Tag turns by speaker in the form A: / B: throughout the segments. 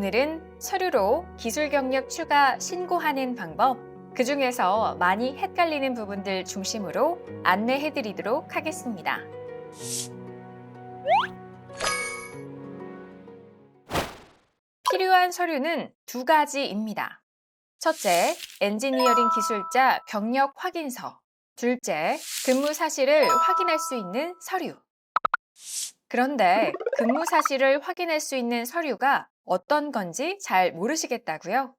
A: 오늘은 서류로 기술 경력 추가 신고하는 방법, 그 중에서 많이 헷갈리는 부분들 중심으로 안내해 드리도록 하겠습니다. 필요한 서류는 두 가지입니다. 첫째, 엔지니어링 기술자 경력 확인서. 둘째, 근무 사실을 확인할 수 있는 서류. 그런데 근무 사실을 확인할 수 있는 서류가 어떤 건지 잘 모르시겠다고요?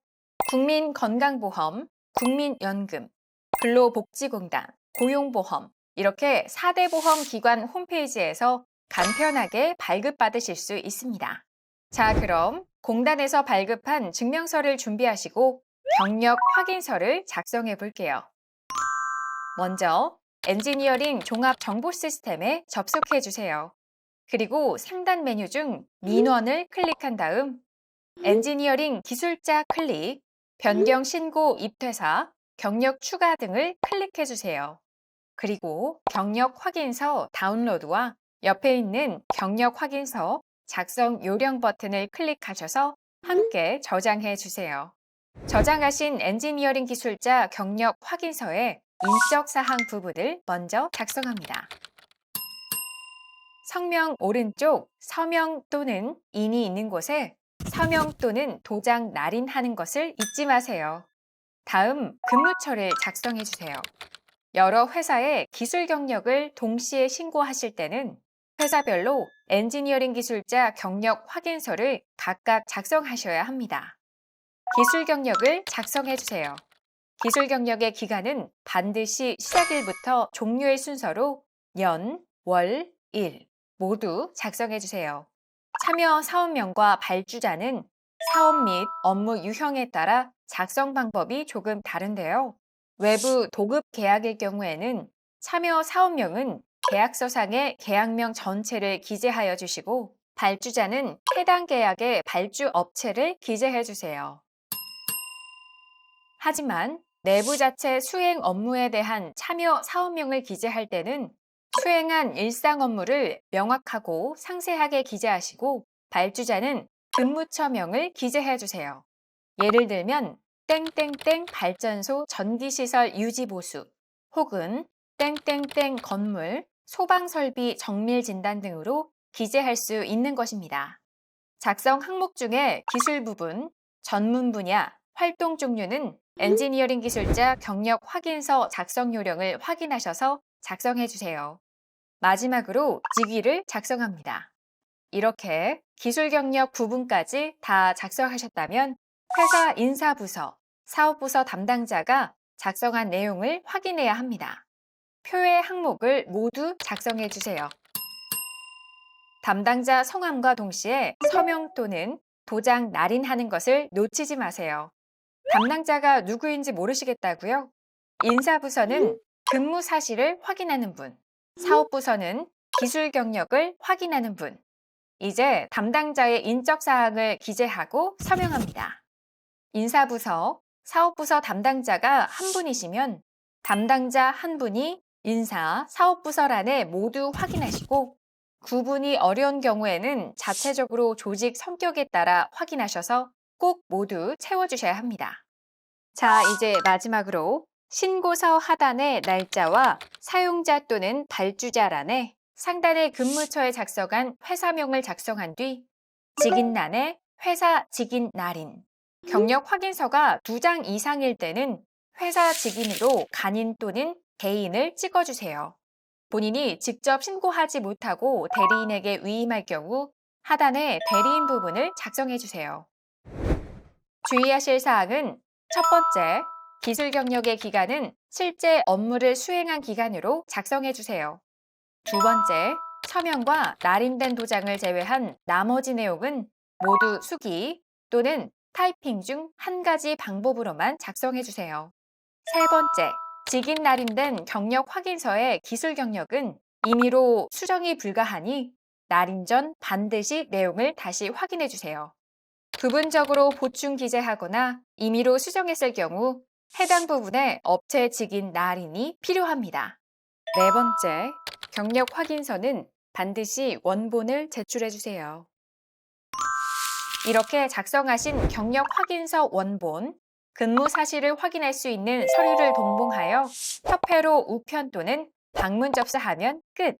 A: 국민건강보험, 국민연금, 근로복지공단, 고용보험 이렇게 4대 보험 기관 홈페이지에서 간편하게 발급받으실 수 있습니다. 자, 그럼 공단에서 발급한 증명서를 준비하시고 경력 확인서를 작성해 볼게요. 먼저 엔지니어링 종합정보시스템에 접속해 주세요. 그리고 상단 메뉴 중 민원을 클릭한 다음 엔지니어링 기술자 클릭, 변경 신고 입퇴사, 경력 추가 등을 클릭해 주세요. 그리고 경력 확인서 다운로드와 옆에 있는 경력 확인서 작성 요령 버튼을 클릭하셔서 함께 저장해 주세요. 저장하신 엔지니어링 기술자 경력 확인서에 인적사항 부분을 먼저 작성합니다. 성명 오른쪽 서명 또는 인이 있는 곳에 서명 또는 도장 날인하는 것을 잊지 마세요. 다음 근무처를 작성해 주세요. 여러 회사의 기술 경력을 동시에 신고하실 때는 회사별로 엔지니어링 기술자 경력 확인서를 각각 작성하셔야 합니다. 기술 경력을 작성해 주세요. 기술 경력의 기간은 반드시 시작일부터 종료의 순서로 년, 월, 일 모두 작성해 주세요. 참여 사업명과 발주자는 사업 및 업무 유형에 따라 작성 방법이 조금 다른데요. 외부 도급 계약일 경우에는 참여 사업명은 계약서상의 계약명 전체를 기재하여 주시고 발주자는 해당 계약의 발주 업체를 기재해 주세요. 하지만 내부 자체 수행 업무에 대한 참여 사업명을 기재할 때는 수행한 일상 업무를 명확하고 상세하게 기재하시고 발주자는 근무처명을 기재해 주세요. 예를 들면 땡땡땡 발전소 전기시설 유지보수 혹은 땡땡땡 건물 소방설비 정밀진단 등으로 기재할 수 있는 것입니다. 작성 항목 중에 기술 부분, 전문 분야, 활동 종류는 엔지니어링 기술자 경력 확인서 작성 요령을 확인하셔서 작성해 주세요. 마지막으로 직위를 작성합니다. 이렇게 기술 경력 부분까지 다 작성하셨다면 회사 인사부서, 사업부서 담당자가 작성한 내용을 확인해야 합니다. 표의 항목을 모두 작성해 주세요. 담당자 성함과 동시에 서명 또는 도장 날인하는 것을 놓치지 마세요. 담당자가 누구인지 모르시겠다고요? 인사부서는 근무 사실을 확인하는 분, 사업부서는 기술 경력을 확인하는 분. 이제 담당자의 인적 사항을 기재하고 서명합니다. 인사부서, 사업부서 담당자가 한 분이시면 담당자 한 분이 인사, 사업부서란에 모두 확인하시고 구분이 어려운 경우에는 자체적으로 조직 성격에 따라 확인하셔서 꼭 모두 채워주셔야 합니다. 자, 이제 마지막으로 신고서 하단의 날짜와 사용자 또는 발주자란에 상단의 근무처에 작성한 회사명을 작성한 뒤 직인란에 회사 직인 날인, 경력 확인서가 2장 이상일 때는 회사 직인으로 간인 또는 대인을 찍어주세요. 본인이 직접 신고하지 못하고 대리인에게 위임할 경우 하단에 대리인 부분을 작성해 주세요. 주의하실 사항은 첫 번째, 기술 경력의 기간은 실제 업무를 수행한 기간으로 작성해 주세요. 두 번째, 서명과 날인된 도장을 제외한 나머지 내용은 모두 수기 또는 타이핑 중 한 가지 방법으로만 작성해 주세요. 세 번째, 직인 날인된 경력 확인서의 기술 경력은 임의로 수정이 불가하니 날인 전 반드시 내용을 다시 확인해 주세요. 부분적으로 보충 기재하거나 임의로 수정했을 경우 해당 부분에 업체 직인 날인이 필요합니다. 네 번째, 경력 확인서는 반드시 원본을 제출해 주세요. 이렇게 작성하신 경력 확인서 원본, 근무 사실을 확인할 수 있는 서류를 동봉하여 협회로 우편 또는 방문 접수하면 끝!